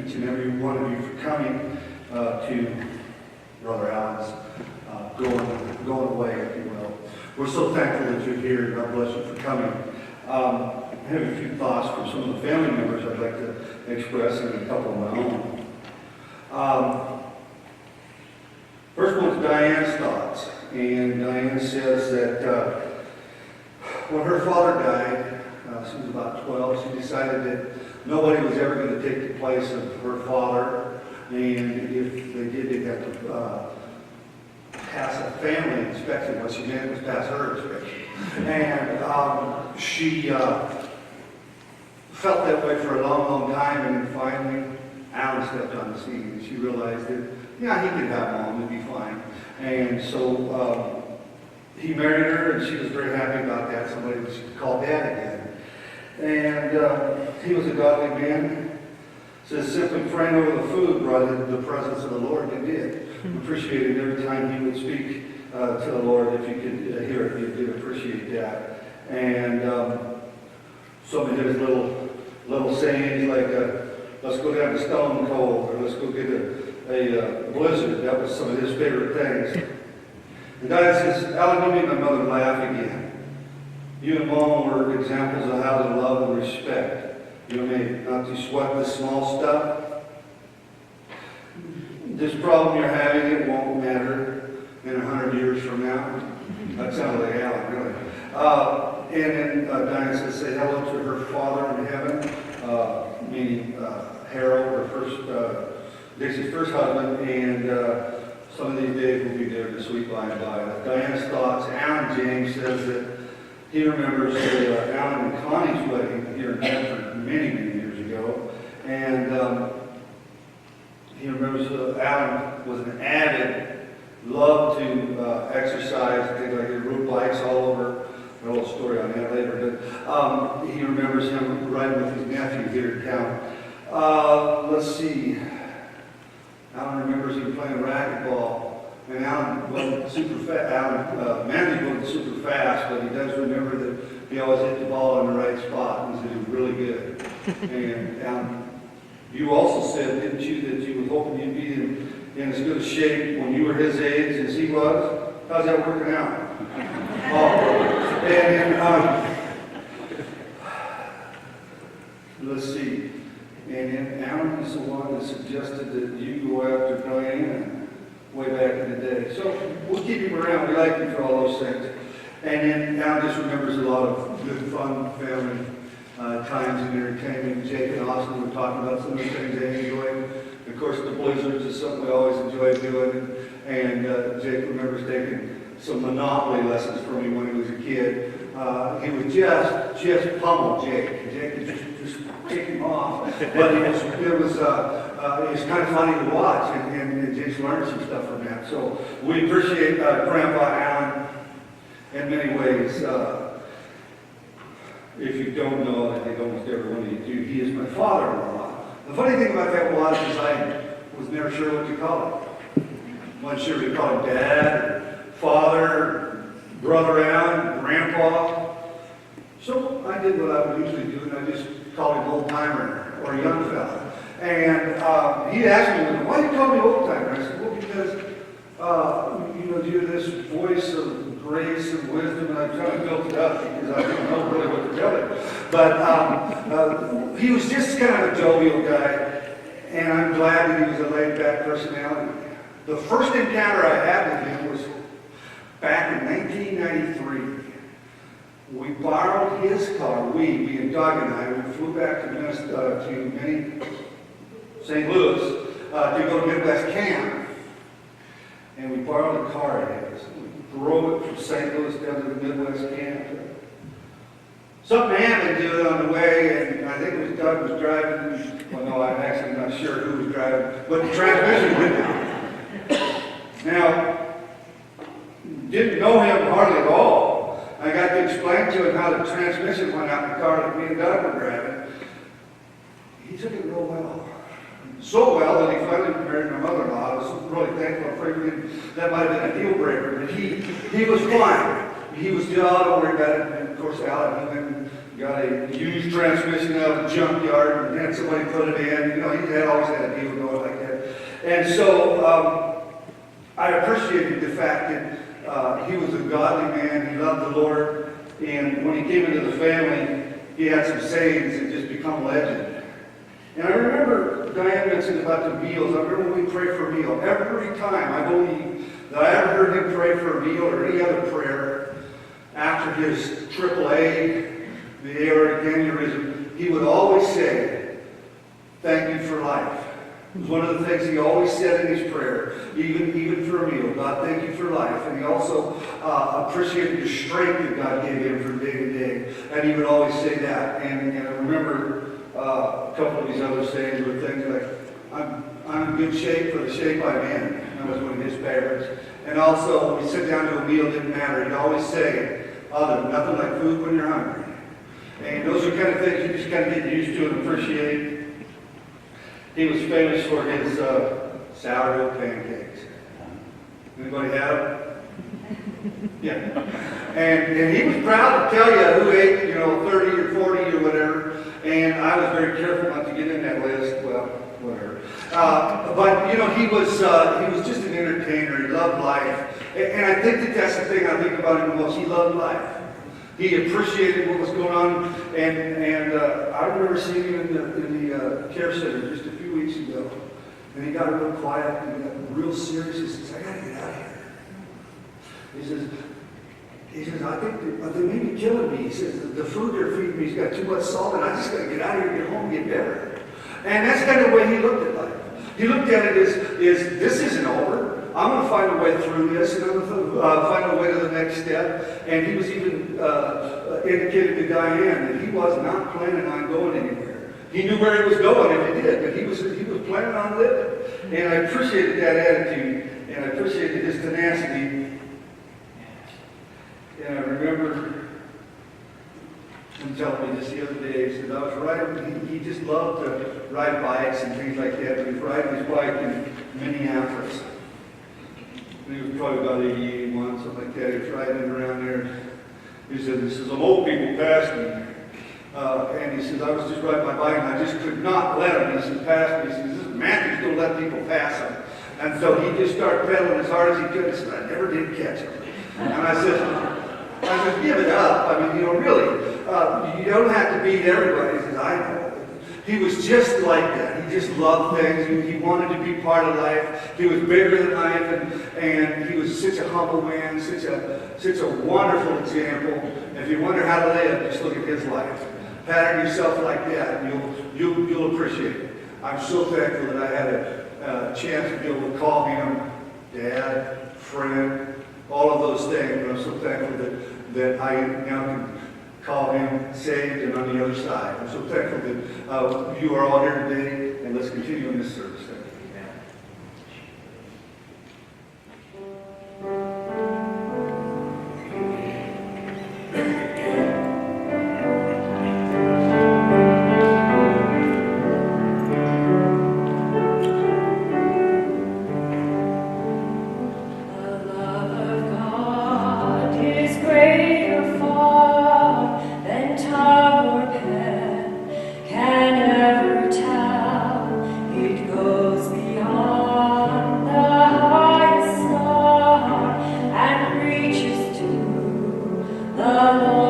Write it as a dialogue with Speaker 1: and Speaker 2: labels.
Speaker 1: each and every one of you for coming to Brother Allen's going away, if you will. We're so thankful that you're here. God bless you for coming. I have a few thoughts from some of the family members I'd like to express and a couple of my own. First one's Diane's thoughts. And Diane says that when her father died, she was about 12, she decided that nobody was ever going to take the place of her father. And if they did, they'd have to pass a family inspection. What she meant was pass her inspection. And she felt that way for a long, long time, and then finally Alan stepped on the scene, and she realized that, yeah, he could have Mom, it'd be fine. And so he married her, and she was very happy about that, somebody she could call Dad again. And he was a godly man. Says simply praying over the food brought in the presence of the Lord, and did. Appreciated every time he would speak to the Lord. If you could hear it, you did appreciate that. And some of his little sayings like, let's go down to Stone Cold, or let's go get a blizzard. That was some of his favorite things. And Diane says, Alan, you made my mother laugh again. You and Mom were examples of how to love and respect. You know, not to sweat the small stuff. This problem you're having, it won't matter in 100 years from now. That sounded like Alan, really. And then Diane says, say hello to her father in heaven, meaning Harold, Dixie's first husband, and some of these days will be there this week by and by. Diane's thoughts. Alan James says that he remembers Alan and Connie's wedding here in Medford many, many years ago, and he remembers Alan was an avid, loved to exercise, things like he rode bikes all over. A little story on that later, but he remembers him riding with his nephew here in town. Let's see. Alan remembers him playing racquetball. And Alan wasn't super fast. Mandy wasn't super fast, but he does remember that he always hit the ball in the right spot, and he was really good. And you also said, didn't you, that you were hoping you'd be in as good a shape when you were his age as he was? How's that working out? Let's see. And then Alan is the one that suggested that you go after Diane way back in the day. So we'll keep him around. We like him for all those things. And then Alan just remembers a lot of good, fun family times and entertainment. Jake and Austin were talking about some of the things they enjoyed. Of course, the blizzards is something we always enjoy doing. And Jake remembers taking some Monopoly lessons from me when he was a kid. He would just pummel Jake. Jake would just kick him off. But it was kind of funny to watch, and Jake's learned some stuff from that. So we appreciate Grandpa Alan in many ways. If you don't know, I think almost everyone of you do, he is my father-in-law. The funny thing about that was I was never sure what to call him. Wasn't sure if to call him Dad, Father, Brother Alan, Grandpa. So I did what I would usually do, and I just called him old timer or young fella. And he asked me, why do you call me old timer? I said, well, because you're this voice of grace and wisdom, and I kind of built it up because I don't know really what to tell him. But he was just kind of a jovial guy, and I'm glad that he was a laid-back personality. The first encounter I had with him was back in 1993. We borrowed his car. We and Doug and I, we flew back to St. Louis to go to Midwest camp. And we borrowed a car of his. We drove it from St. Louis down to the Midwest camp. Something happened to it on the way, and I think it was Doug was driving. Well, no, I'm actually not sure who was driving, but the transmission went down. Now, didn't know him hardly at all. I got to explain to him how the transmission went out in the car that me and Doug were driving. He took it real well. So well that he finally married my mother-in-law. I was really thankful for him. That might have been a deal breaker, but he was fine. He was good, don't worry about it. And of course, Alan, he went and got a used transmission out of the junkyard and had somebody put it in. You know, he had always had a deal going like that. And so I appreciated the fact that he was a godly man. He loved the Lord. And when he came into the family, he had some sayings that just become legend. And I remember Diane mentioned about the meals. I remember when we pray for a meal. Every time I believe that I ever heard him pray for a meal or any other prayer after his AAA, the aortic aneurysm, he would always say, "Thank you for life." It was one of the things he always said in his prayer, even for a meal. "God, thank you for life." And he also appreciated the strength that God gave him from day to day. And he would always say that. And I remember a couple of these other sayings were things like, I'm in good shape for the shape I'm in. That was one of his favorites. And also, when we sit down to a meal, it didn't matter. He'd always say, "Oh, there's nothing like food when you're hungry." And those are kind of things you just kind of get used to and appreciate. He was famous for his sourdough pancakes. Anybody have them? Yeah. And he was proud to tell you who ate, 30 or 40 or whatever. And I was very careful not to get in that list. Well, whatever. But he was just an entertainer. He loved life. And I think that that's the thing I think about him the most. He loved life. He appreciated what was going on. And I remember seeing him in the care center just a few weeks ago. And he got real quiet and he got real serious. He says, "I got to get out of here." He says, I think they may be killing me. He says, "The food they're feeding me's got too much salt, and I just got to get out of here, get home, and get better." And that's kind of the way he looked at life. He looked at it as this isn't over. I'm going to find a way through this, and I'm going to find a way to the next step. And he was even indicated to Diane that he was not planning on going anywhere. He knew where he was going if he did, but he was planning on living. And I appreciated that attitude, and I appreciated his tenacity. And I remember him telling me this the other day. He said, I was riding, he just loved to ride bikes and things like that. He was riding his bike in Minneapolis. And he was probably about 80, 81, something like that. He was riding around there. He said, some old people passed me. And he says, I was just riding my bike and I just could not let him. He said, pass me. He says, this Matthew's going to let people pass him. And so he just started pedaling as hard as he could. He said, I never did catch him. And I said, give it up. I mean, really, you don't have to beat everybody. He says, I know. He was just like that. He just loved things. He wanted to be part of life. He was bigger than life, and he was such a humble man, such a wonderful example. If you wonder how to live, just look at his life. Pattern yourself like that, and you'll appreciate it. I'm so thankful that I had a chance to be able to call him dad, friend, all of those things. But I'm so thankful that I now can call him saved and on the other side. I'm so thankful that you are all here today, and let's continue in this service. Thank you.
Speaker 2: The Lord.